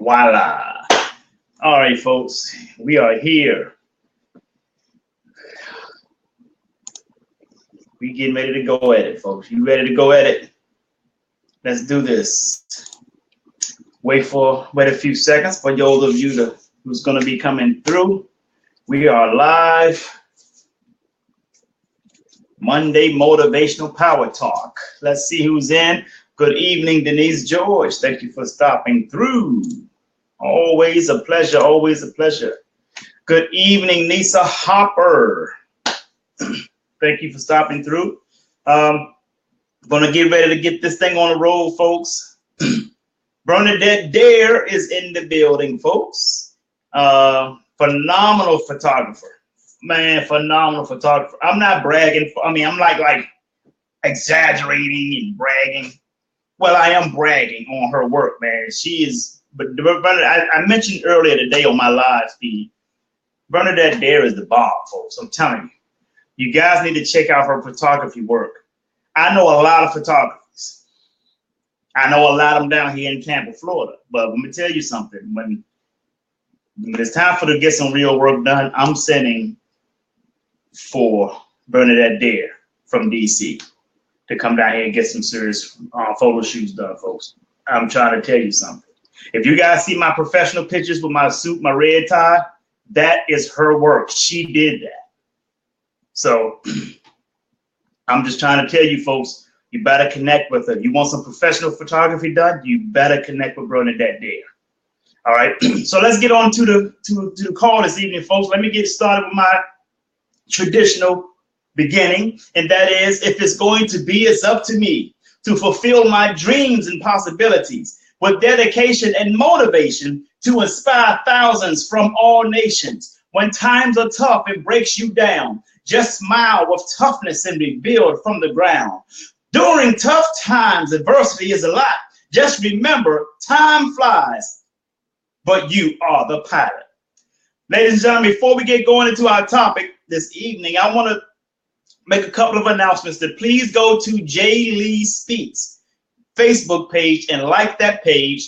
Voila. All right, folks, we are here. We getting ready to go at it, folks. You ready to go at it? Let's do this. Wait a few seconds for those of you who's going to be coming through. We are live. Monday Motivational Power Talk. Let's see who's in. Good evening, Denise George. Thank you for stopping through. Always a pleasure. Always a pleasure. Good evening, Nisa Hopper. Thank you for stopping through. Gonna get ready to get this thing on the road, folks. Bernadette Dare is in the building, folks. Phenomenal photographer. Man, phenomenal photographer. I'm not bragging. I'm like exaggerating and bragging. Well, I am bragging on her work, man. She is, but I mentioned earlier today on my live feed, Bernadette Dare is the bomb, folks. I'm telling you. You guys need to check out her photography work. I know a lot of photographers. I know a lot of them down here in Tampa, Florida. But let me tell you something. When it's time for to get some real work done, I'm sending for Bernadette Dare from DC to come down here and get some serious photo shoots done, folks. I'm trying to tell you something. If you guys see my professional pictures with my suit, my red tie, that is her work. She did that. So I'm just trying to tell you, folks, you better connect with her. You want some professional photography done, you better connect with Bernadette Dare. All right. So let's get on to the call this evening, folks. Let me get started with my traditional beginning, and that is, if it's going to be, it's up to me to fulfill my dreams and possibilities with dedication and motivation to inspire thousands from all nations. When times are tough, it breaks you down. Just smile with toughness and rebuild from the ground. During tough times, adversity is a lot. Just remember, time flies, but you are the pilot. Ladies and gentlemen, before we get going into our topic this evening, I want to make a couple of announcements. That please go to Jay Lee Speaks Facebook page and like that page.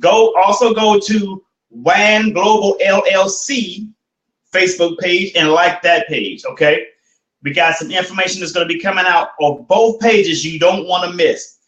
Also go to WAN Global LLC Facebook page and like that page. Okay, we got some information that's going to be coming out on both pages you don't want to miss.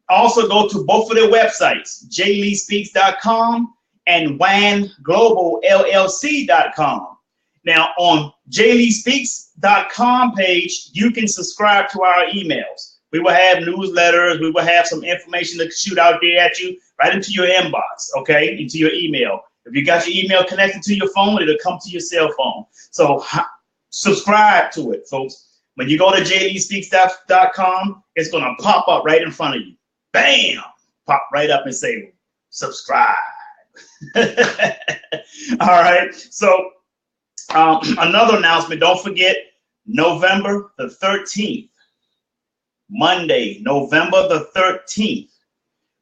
Also go to both of their websites, jayleespeaks.com and wangloballlc.com. Now on jayleespeaks.com page, you can subscribe to our emails. We will have newsletters. We will have some information to shoot out there at you right into your inbox, okay, into your email. If you got your email connected to your phone, it'll come to your cell phone. So subscribe to it, folks. When you go to jayleespeaks.com, it's going to pop up right in front of you. Bam! Pop right up and say, subscribe. All right. So another announcement, don't forget, November the 13th, Monday, November the 13th,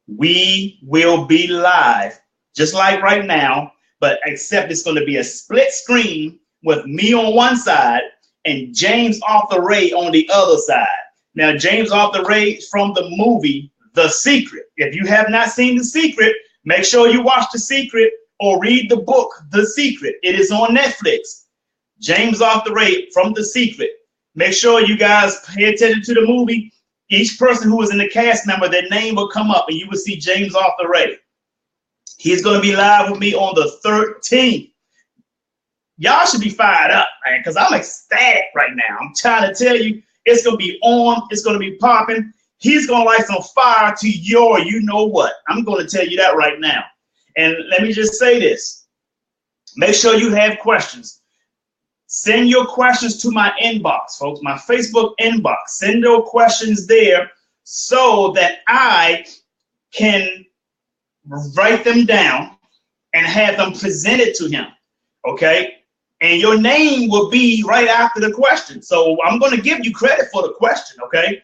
we will be live, just like right now, but except it's going to be a split screen with me on one side and James Arthur Ray on the other side. Now, James Arthur Ray from the movie The Secret. If you have not seen The Secret, make sure you watch The Secret or read the book The Secret. It is on Netflix. James Arthur Ray from The Secret. Make sure you guys pay attention to the movie. Each person who was in the cast member, their name will come up and you will see James Arthur Ray. He's going to be live with me on the 13th. Y'all should be fired up, man, because I'm ecstatic right now. I'm trying to tell you, it's going to be on. It's going to be popping. He's going to light some fire to your you know what. I'm going to tell you that right now. And let me just say this. Make sure you have questions. Send your questions to my inbox, folks, my Facebook inbox. Send your questions there so that I can write them down and have them presented to him, okay? And your name will be right after the question. So I'm going to give you credit for the question, okay?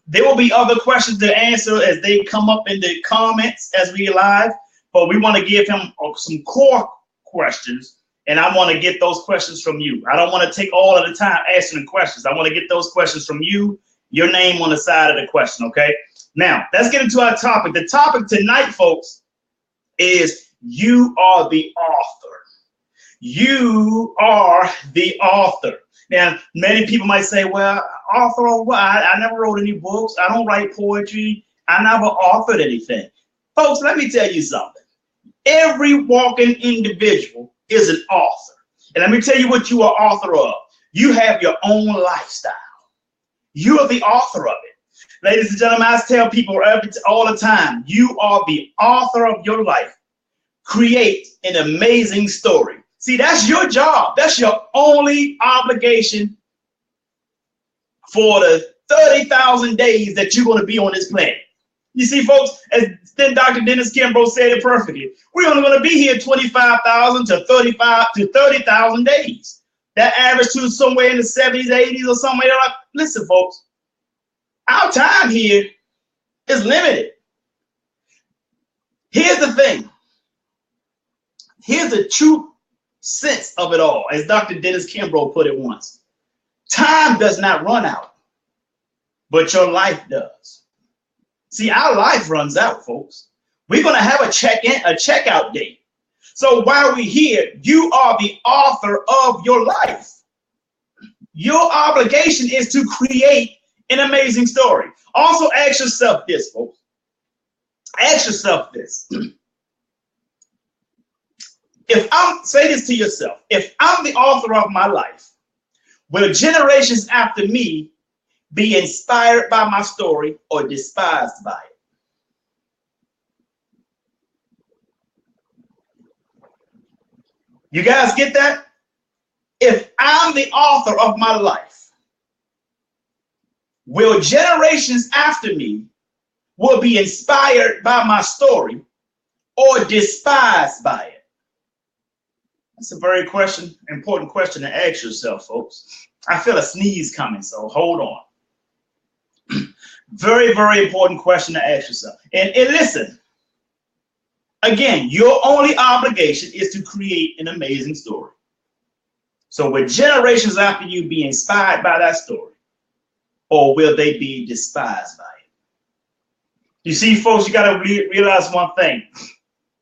There will be other questions to answer as they come up in the comments as we live, but we want to give him some core questions, and I want to get those questions from you. I don't want to take all of the time answering questions. I want to get those questions from you, your name on the side of the question, okay? Now, let's get into our topic. The topic tonight, folks, is You are the author. You are the author. Now, many people might say, well, author of what? I never wrote any books. I don't write poetry. I never authored anything. Folks, let me tell you something. Every walking individual is an author. And let me tell you what you are author of. You have your own lifestyle. You are the author of it. Ladies and gentlemen, I tell people all the time, you are the author of your life. Create an amazing story. See, that's your job. That's your only obligation for the 30,000 days that you're going to be on this planet. You see, folks, as then Dr. Dennis Kimbrough said it perfectly, we're only going to be here 25,000 to 30,000 days. That average to somewhere in the 70s, 80s, or somewhere like. Listen, folks, our time here is limited. Here's the thing. Here's the true sense of it all, as Dr. Dennis Kimbrough put it once. Time does not run out, but your life does. See, our life runs out, folks. We're going to have a checkout date. So while we're here, you are the author of your life. Your obligation is to create an amazing story. Also, ask yourself this, folks. Ask yourself this. Say this to yourself, if I'm the author of my life, will generations after me be inspired by my story or despised by it? You guys get that? If I'm the author of my life, will generations after me will be inspired by my story or despised by it? That's a very important question to ask yourself, folks. I feel a sneeze coming, so hold on. Very, very important question to ask yourself. And listen, again, your only obligation is to create an amazing story. So will generations after you be inspired by that story, or will they be despised by it? You see, folks, you got to realize one thing.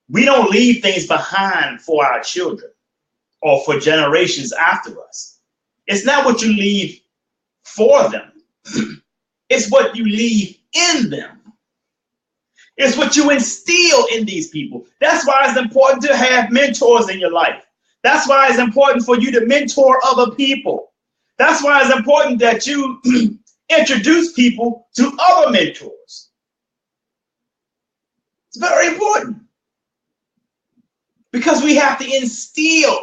We don't leave things behind for our children or for generations after us. It's not what you leave for them. It's what you leave in them. It's what you instill in these people. That's why it's important to have mentors in your life. That's why it's important for you to mentor other people. That's why it's important that you introduce people to other mentors. It's very important because we have to instill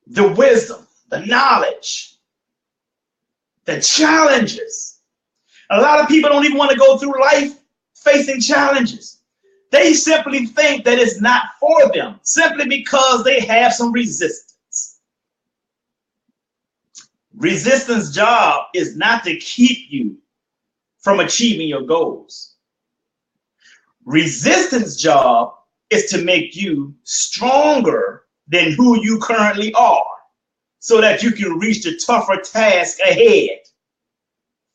the wisdom, the knowledge, the challenges. A lot of people don't even want to go through life facing challenges. They simply think that it's not for them, simply because they have some resistance. Resistance job is not to keep you from achieving your goals. Resistance job is to make you stronger than who you currently are, so that you can reach the tougher task ahead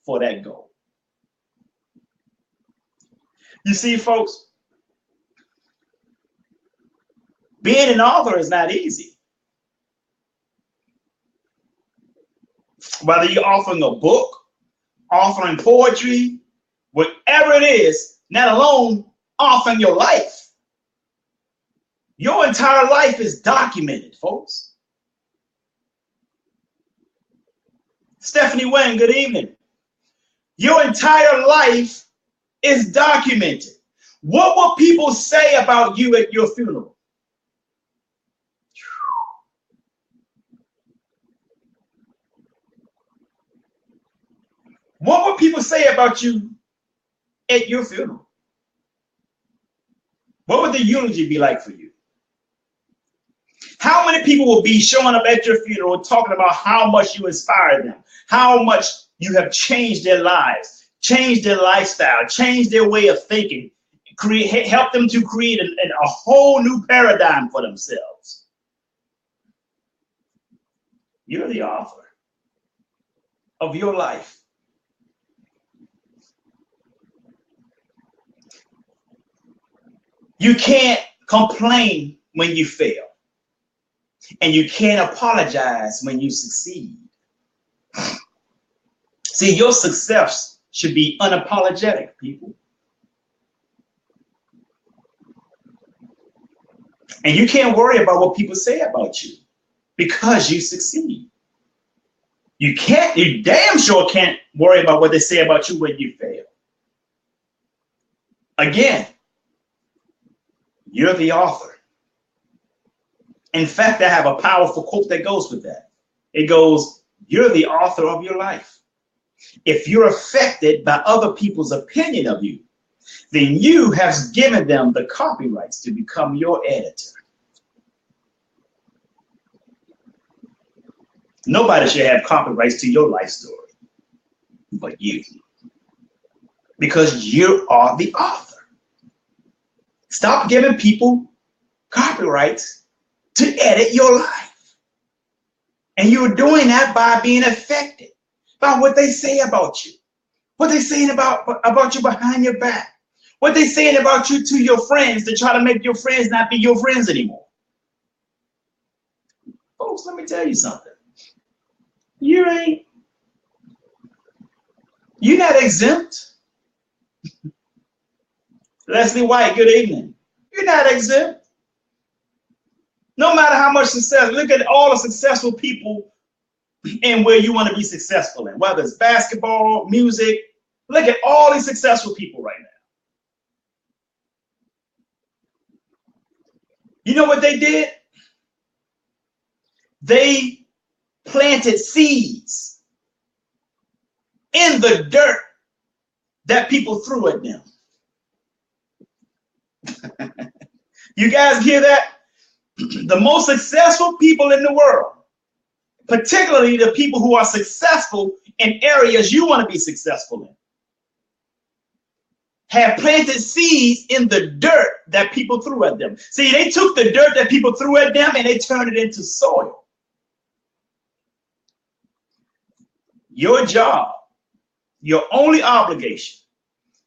for that goal. You see, folks, being an author is not easy. Whether you're authoring a book, authoring poetry, whatever it is, let alone authoring your life. Your entire life is documented, folks. Stephanie Wayne, good evening. Your entire life is documented. What will people say about you at your funeral? What will people say about you at your funeral? What would the eulogy be like for you? How many people will be showing up at your funeral talking about how much you inspired them, how much you have changed their lives, changed their lifestyle, changed their way of thinking, help them to create a whole new paradigm for themselves? You're the author of your life. You can't complain when you fail. And you can't apologize when you succeed. See, your success should be unapologetic, people. And you can't worry about what people say about you because you succeed. You damn sure can't worry about what they say about you when you fail. Again, you're the author. In fact, I have a powerful quote that goes with that. It goes, you're the author of your life. If you're affected by other people's opinion of you, then you have given them the copyrights to become your editor. Nobody should have copyrights to your life story but you, because you are the author. Stop giving people copyrights to edit your life. And you're doing that by being affected by what they say about you, what they're saying about you behind your back, what they're saying about you to your friends to try to make your friends not be your friends anymore. Folks, let me tell you something. You're not exempt. Leslie White, good evening. You're not exempt. No matter how much success, look at all the successful people in where you want to be successful in, whether it's basketball, music. Look at all these successful people right now. You know what they did? They planted seeds in the dirt that people threw at them. You guys hear that? The most successful people in the world, particularly the people who are successful in areas you want to be successful in, have planted seeds in the dirt that people threw at them. See, they took the dirt that people threw at them and they turned it into soil. Your job, your only obligation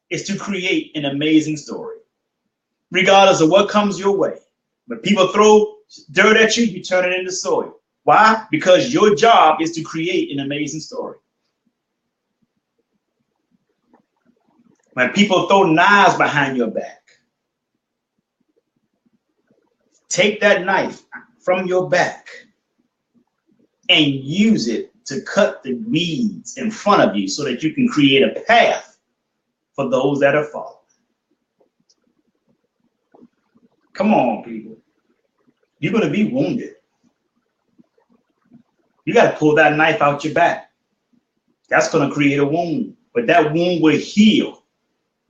is to create an amazing story, regardless of what comes your way. When people throw dirt at you, you turn it into soil. Why? Because your job is to create an amazing story. When people throw knives behind your back, take that knife from your back and use it to cut the weeds in front of you so that you can create a path for those that are following. Come on, people. You're going to be wounded. You got to pull that knife out your back. That's going to create a wound. But that wound will heal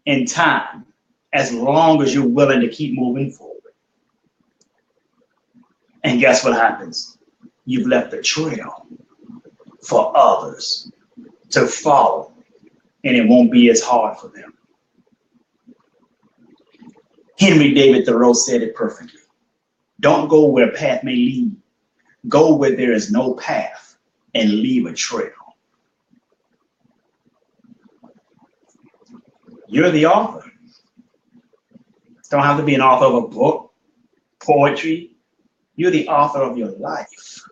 in time as long as you're willing to keep moving forward. And guess what happens? You've left a trail for others to follow, and it won't be as hard for them. Henry David Thoreau said it perfectly. Don't go where a path may lead. Go where there is no path and leave a trail. You're the author. Don't have to be an author of a book, poetry. You're the author of your life.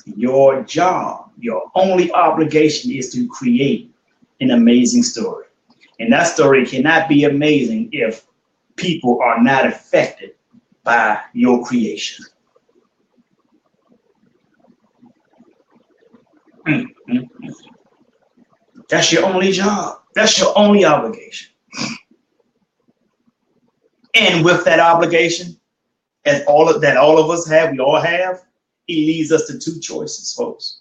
Your job, your only obligation is to create an amazing story. And that story cannot be amazing if people are not affected by your creation. That's your only job. That's your only obligation. And with that obligation, as all of us have, we all have, it leads us to two choices, folks.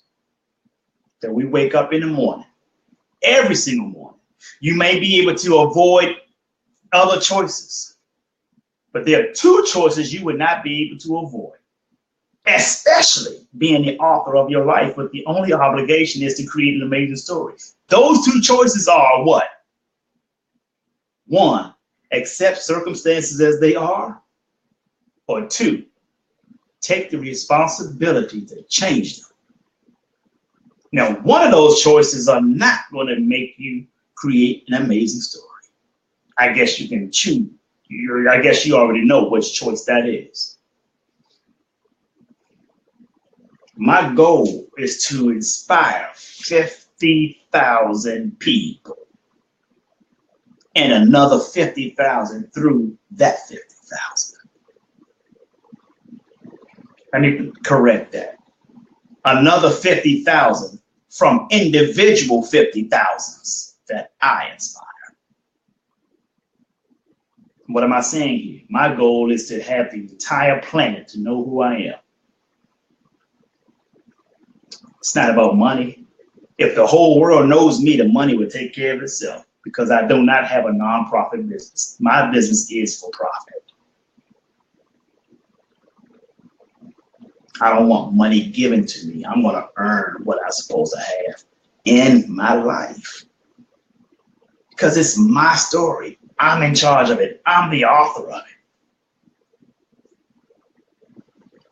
That we wake up in the morning, every single morning. You may be able to avoid other choices, but there are two choices you would not be able to avoid, especially being the author of your life, but the only obligation is to create an amazing story. Those two choices are what? One, accept circumstances as they are, or two, take the responsibility to change them. Now, one of those choices are not going to make you create an amazing story. I guess you can choose I guess you already know which choice that is. My goal is to inspire 50,000 people and another 50,000 through that 50,000. I need to correct that. Another 50,000 from individual 50,000s that I inspire. What am I saying here? My goal is to have the entire planet to know who I am. It's not about money. If the whole world knows me, the money will take care of itself, because I do not have a nonprofit business. My business is for profit. I don't want money given to me. I'm going to earn what I'm supposed to have in my life, because it's my story. I'm in charge of it. I'm the author of it.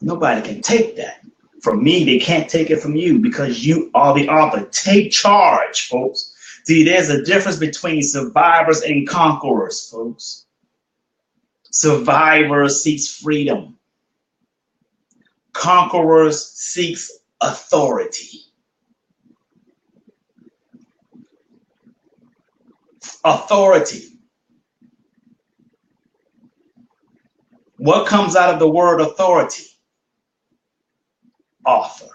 Nobody can take that from me. They can't take it from you, because you are the author. Take charge, folks. See, there's a difference between survivors and conquerors, folks. Survivors seeks freedom. Conquerors seeks authority. Authority. What comes out of the word authority? Author.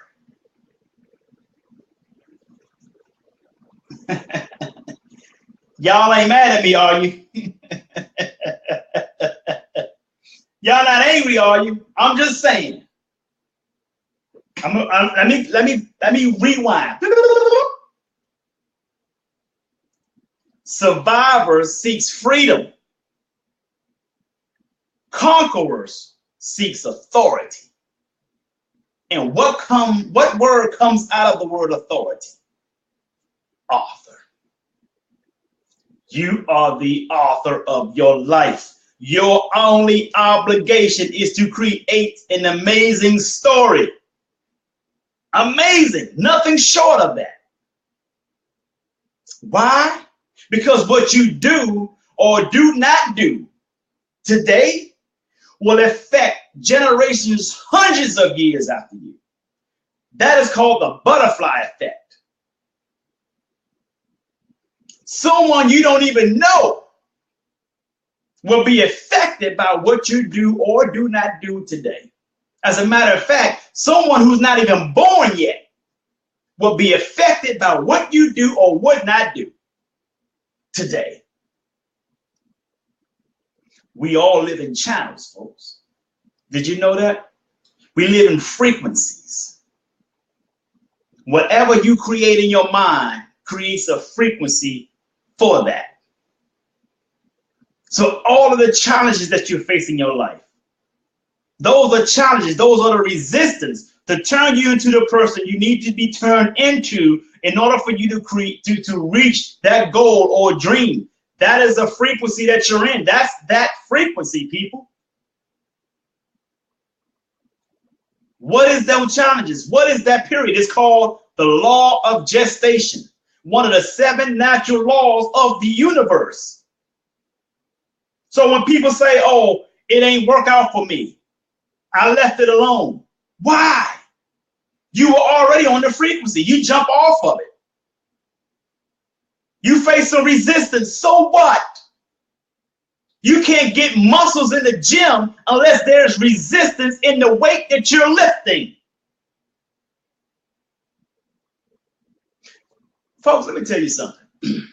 Y'all ain't mad at me, are you? Y'all not angry, are you? I'm just saying. Let me rewind. Survivors seeks freedom. Conquerors seeks authority. And what word comes out of the word authority? Author. You are the author of your life. Your only obligation is to create an amazing story. Amazing. Nothing short of that. Why? Because what you do or do not do today will affect generations, hundreds of years after you. That is called the butterfly effect. Someone you don't even know will be affected by what you do or do not do today. As a matter of fact, someone who's not even born yet will be affected by what you do or would not do today. We all live in channels, folks. Did you know that? We live in frequencies. Whatever you create in your mind creates a frequency for that. So all of the challenges that you face in your life, those are challenges, those are the resistance to turn you into the person you need to be turned into in order for you to reach that goal or dream. That is a frequency that you're in. That's that frequency, people. What is those challenges? What is that period? It's called the law of gestation, one of the 7 natural laws of the universe. So when people say, oh, it ain't work out for me, I left it alone. Why? You were already on the frequency. You jump off of it. You face some resistance. So what? You can't get muscles in the gym unless there's resistance in the weight that you're lifting. Folks, let me tell you something.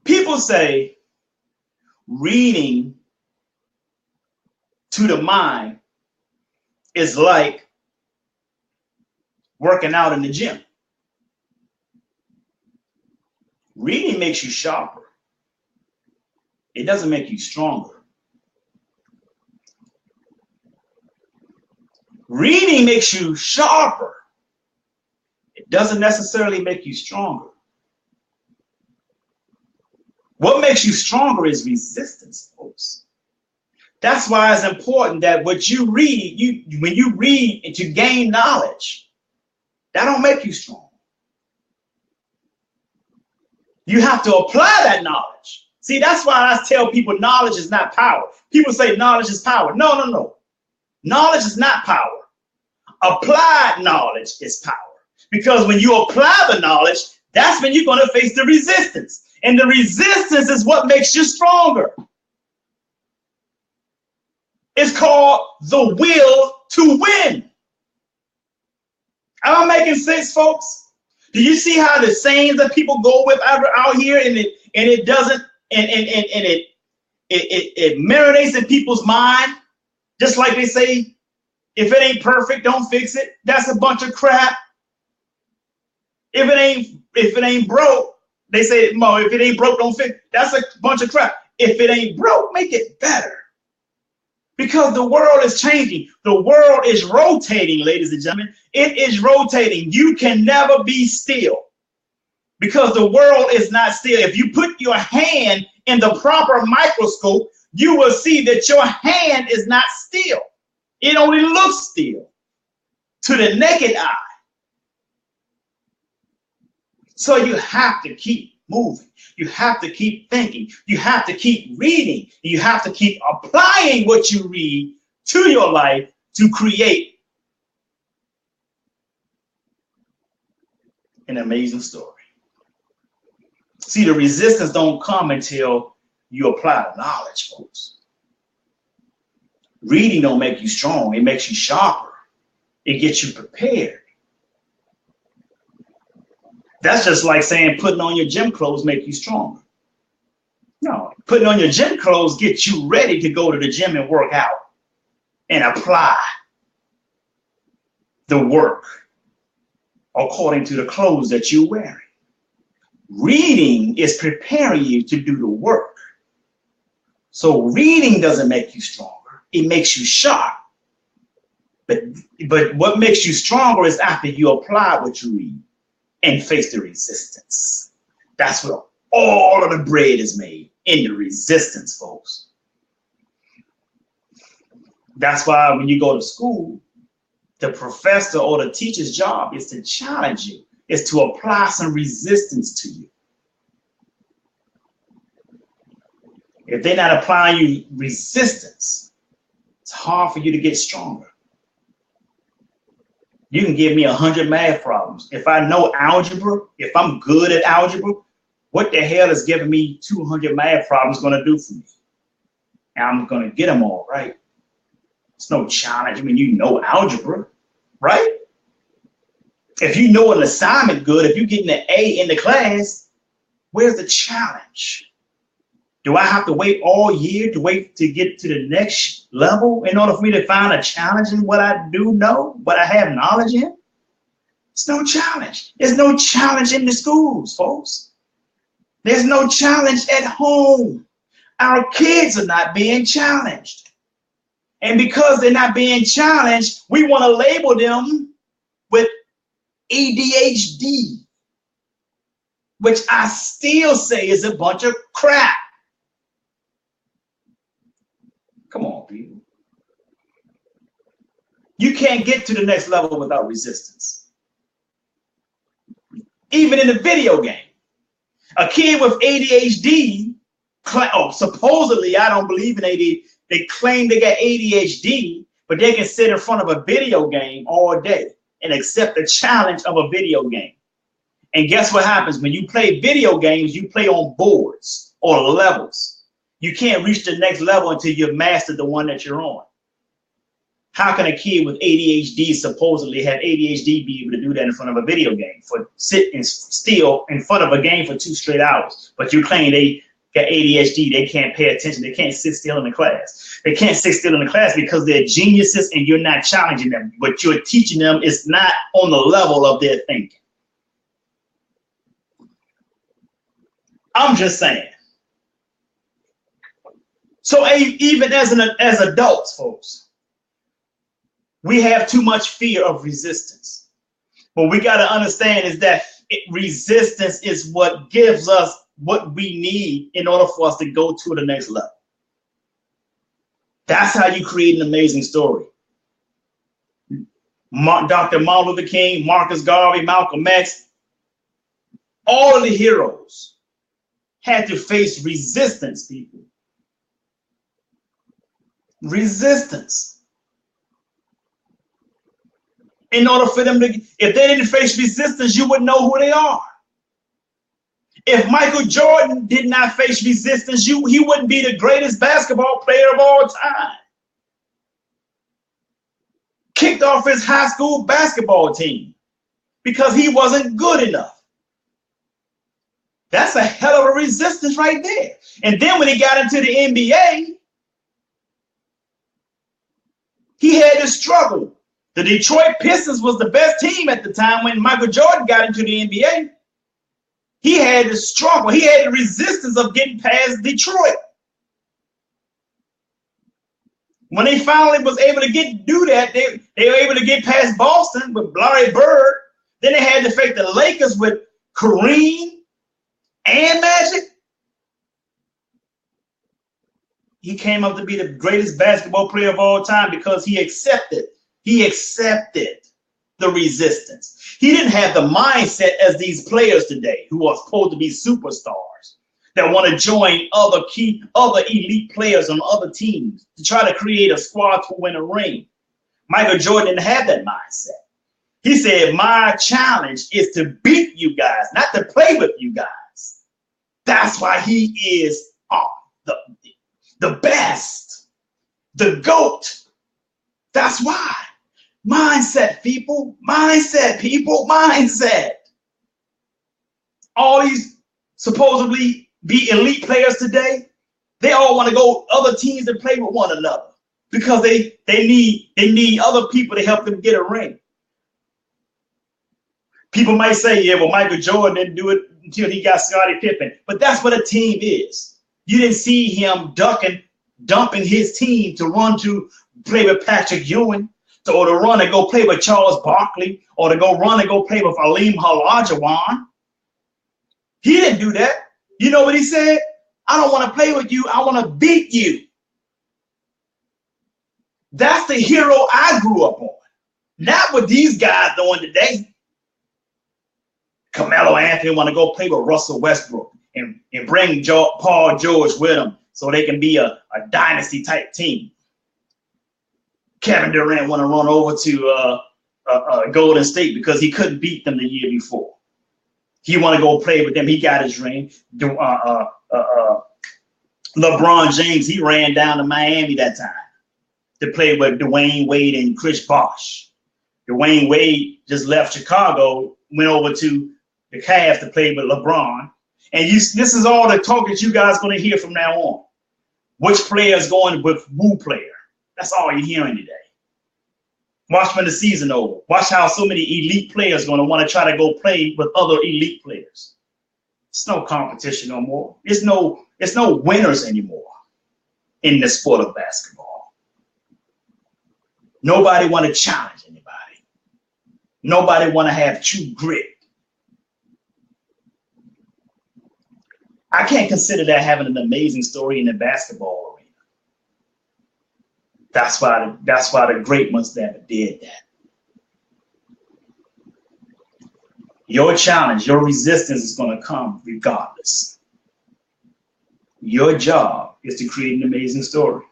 People say reading to the mind is like working out in the gym. Reading makes you sharper. It doesn't make you stronger. Reading makes you sharper. It doesn't necessarily make you stronger. What makes you stronger is resistance, folks. That's why it's important that what you read, when you read to gain knowledge, that don't make you strong. You have to apply that knowledge. See, that's why I tell people knowledge is not power. People say knowledge is power. No, no, no. Knowledge is not power. Applied knowledge is power. Because when you apply the knowledge, that's when you're going to face the resistance. And the resistance is what makes you stronger. It's called the will to win. Am I making sense, folks? Do you see how the sayings that people go with out here and it doesn't and it marinates in people's mind, just like they say, if it ain't perfect, don't fix it. That's a bunch of crap. If it ain't broke, they say, no, if it ain't broke, don't fix it. That's a bunch of crap. If it ain't broke, make it better. Because the world is changing. The world is rotating, ladies and gentlemen. It is rotating. You can never be still because the world is not still. If you put your hand in the proper microscope, you will see that your hand is not still. It only looks still to the naked eye. So you have to keep moving. You have to keep thinking. You have to keep reading. You have to keep applying what you read to your life to create an amazing story. See, the resistance don't come until you apply the knowledge, folks. Reading don't make you strong. It makes you sharper. It gets you prepared. That's just like saying putting on your gym clothes make you stronger. No, putting on your gym clothes gets you ready to go to the gym and work out and apply the work according to the clothes that you're wearing. Reading is preparing you to do the work. So reading doesn't make you stronger. It makes you sharp. But what makes you stronger is after you apply what you read and face the resistance. That's where all of the bread is made, in the resistance, folks. That's why when you go to school, the professor or the teacher's job is to challenge you, is to apply some resistance to you. If they're not applying you resistance, it's hard for you to get stronger. You can give me 100 math problems. If I know algebra, if I'm good at algebra, what the hell is giving me 200 math problems going to do for me? And I'm going to get them all right. It's no challenge. I mean, you know algebra, right? If you know an assignment good, if you're getting an A in the class, where's the challenge? Do I have to wait all year to get to the next level in order for me to find a challenge in what I do know, what I have knowledge in? It's no challenge. There's no challenge in the schools, folks. There's no challenge at home. Our kids are not being challenged. And because they're not being challenged, we want to label them with ADHD, which I still say is a bunch of crap. Come on, people. You can't get to the next level without resistance. Even in a video game. A kid with ADHD, supposedly, I don't believe in ADHD, they claim they got ADHD, but they can sit in front of a video game all day and accept the challenge of a video game. And guess what happens? When you play video games, you play on boards or levels. You can't reach the next level until you've mastered the one that you're on. How can a kid with ADHD supposedly have ADHD be able to do that in front of a video game, for sitting still in front of a game for 2 straight hours? But you claim they got ADHD, they can't pay attention, they can't sit still in the class. They can't sit still in the class because they're geniuses and you're not challenging them. What you're teaching them is not on the level of their thinking. I'm just saying. So even as adults, folks, we have too much fear of resistance. What we got to understand is that resistance is what gives us what we need in order for us to go to the next level. That's how you create an amazing story. Dr. Martin Luther King, Marcus Garvey, Malcolm X, all of the heroes had to face resistance, people. Resistance. In order for them to, if they didn't face resistance, you wouldn't know who they are. If Michael Jordan did not face resistance, he wouldn't be the greatest basketball player of all time. Kicked off his high school basketball team because he wasn't good enough. That's a hell of a resistance right there. And then when he got into the NBA, he had to struggle. The Detroit Pistons was the best team at the time when Michael Jordan got into the NBA. He had to struggle. He had the resistance of getting past Detroit. When they finally was able to do that, they were able to get past Boston with Larry Bird. Then they had to face the Lakers with Kareem and Magic. He came up to be the greatest basketball player of all time because he accepted the resistance. He didn't have the mindset as these players today who are supposed to be superstars that want to join other elite players on other teams to try to create a squad to win a ring. Michael Jordan didn't have that mindset. He said, my challenge is to beat you guys, not to play with you guys. That's why he is the best, the GOAT. That's why. Mindset, people. Mindset, people. Mindset. All these supposedly be elite players today, they all want to go other teams and play with one another because they need other people to help them get a ring. People might say, yeah, well, Michael Jordan didn't do it until he got Scottie Pippen. But that's what a team is. You didn't see him dumping his team to run to play with Patrick Ewing, or to run and go play with Charles Barkley, or to go run and go play with Aleem Olajuwon. He didn't do that. You know what he said? I don't want to play with you. I want to beat you. That's the hero I grew up on. Not what these guys doing today. Carmelo Anthony want to go play with Russell Westbrook and bring Paul George with him so they can be a dynasty type team. Kevin Durant want to run over to Golden State because he couldn't beat them the year before. He want to go play with them. He got his ring. LeBron James, he ran down to Miami that time to play with Dwayne Wade and Chris Bosh. Dwayne Wade just left Chicago, went over to the Cavs to play with LeBron. And this is all the talk that you guys going to hear from now on. Which player is going with who player? That's all you're hearing today. Watch when the season over. Watch how so many elite players are going to want to try to go play with other elite players. It's no competition no more. It's no winners anymore in the sport of basketball. Nobody want to challenge anybody. Nobody want to have true grit. I can't consider that having an amazing story in the basketball arena. That's why the great ones never did that. Your challenge, your resistance is going to come regardless. Your job is to create an amazing story.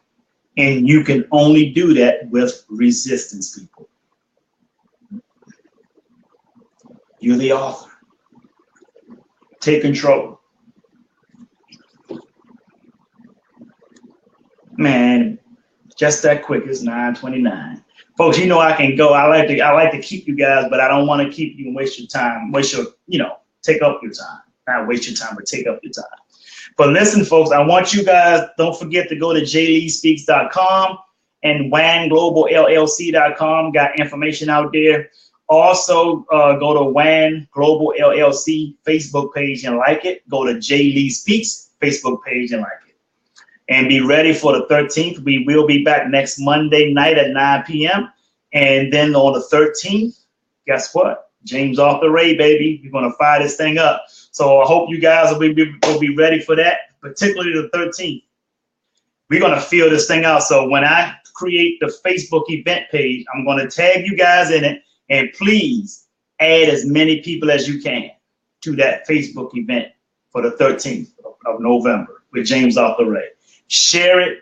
And you can only do that with resistance, people. You're the author. Take control. Man, just that quick. It's 9:29. Folks, you know I can go. I like to keep you guys, but I don't want to keep you and waste your time. Take up your time. Not waste your time, but take up your time. But listen, folks, I want you guys, don't forget to go to jleespeaks.com and WAN-GLOBAL-LLC.com. Got information out there. Also, go to WAN Global LLC Facebook page and like it. Go to J Lee Speaks Facebook page and like it. And be ready for the 13th. We will be back next Monday night at 9 p.m. And then on the 13th, guess what? James Arthur Ray, baby. We're going to fire this thing up. So I hope you guys will be ready for that, particularly the 13th. We're going to fill this thing out. So when I create the Facebook event page, I'm going to tag you guys in it. And please add as many people as you can to that Facebook event for the 13th. of November with James Arthur Ray. Share it,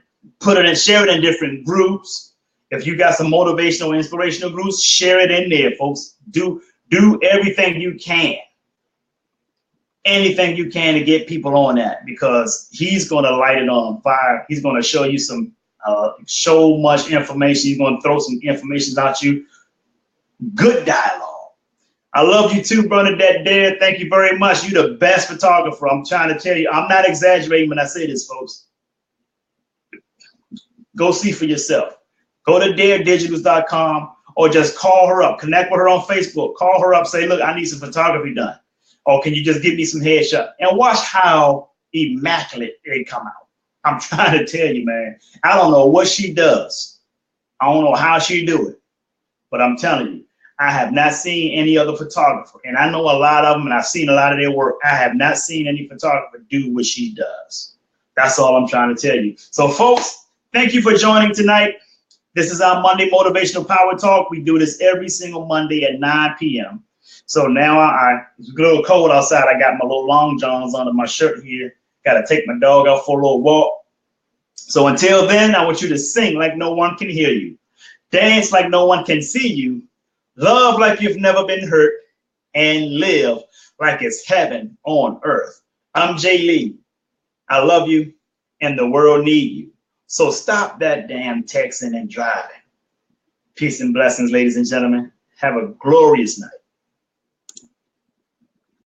share it in different groups. If you got some motivational, inspirational groups, share it in there, folks. Do everything you can. Anything you can to get people on that, because he's going to light it on fire. He's going to show you some, so much information. He's going to throw some information at you. Good dialogue. I love you too, Bernadette Dare. Thank you very much. You're the best photographer. I'm trying to tell you. I'm not exaggerating when I say this, folks. Go see for yourself. Go to daredigitals.com or just call her up. Connect with her on Facebook. Call her up. Say, look, I need some photography done. Or can you just give me some headshot? And watch how immaculate they come out. I'm trying to tell you, man. I don't know what she does. I don't know how she do it. But I'm telling you, I have not seen any other photographer. And I know a lot of them, and I've seen a lot of their work. I have not seen any photographer do what she does. That's all I'm trying to tell you. So, folks, thank you for joining tonight. This is our Monday Motivational Power Talk. We do this every single Monday at 9 p.m. So now it's a little cold outside. I got my little long johns under my shirt here. Got to take my dog out for a little walk. So until then, I want you to sing like no one can hear you. Dance like no one can see you. Love like you've never been hurt. And live like it's heaven on earth. I'm Jay Lee. I love you and the world need you. So stop that damn texting and driving. Peace and blessings, ladies and gentlemen. Have a glorious night.